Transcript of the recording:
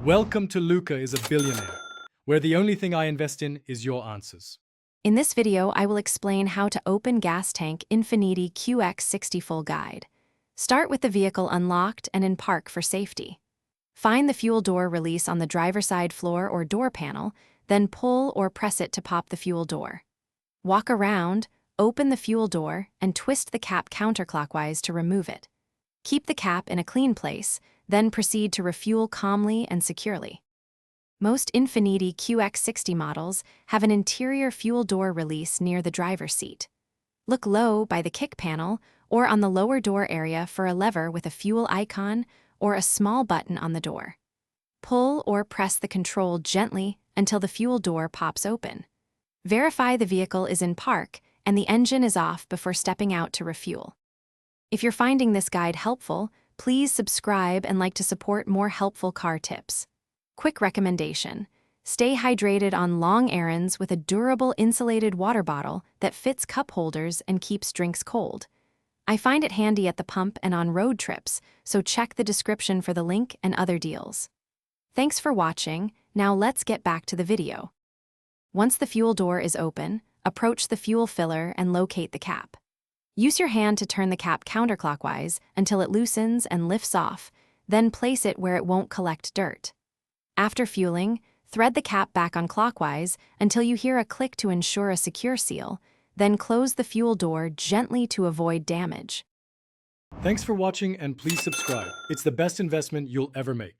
Welcome to Luca is a Billionaire, where the only thing I invest in is your answers. In this video, I will explain how to open gas tank Infiniti QX60 full guide. Start with the vehicle unlocked and in park for safety. Find the fuel door release on the driver's side floor or door panel, then pull or press it to pop the fuel door. Walk around, open the fuel door, and twist the cap counterclockwise to remove it. Keep the cap in a clean place, then proceed to refuel calmly and securely. Most Infiniti QX60 models have an interior fuel door release near the driver's seat. Look low by the kick panel or on the lower door area for a lever with a fuel icon or a small button on the door. Pull or press the control gently until the fuel door pops open. Verify the vehicle is in park and the engine is off before stepping out to refuel. If you're finding this guide helpful, please subscribe and like to support more helpful car tips. Quick recommendation: stay hydrated on long errands with a durable insulated water bottle that fits cup holders and keeps drinks cold. I find it handy at the pump and on road trips, so check the description for the link and other deals. Thanks for watching. Now let's get back to the video. Once the fuel door is open, approach the fuel filler and locate the cap. Use your hand to turn the cap counterclockwise until it loosens and lifts off, then place it where it won't collect dirt. After fueling, thread the cap back on clockwise until you hear a click to ensure a secure seal, then close the fuel door gently to avoid damage. Thanks for watching and please subscribe. It's the best investment you'll ever make.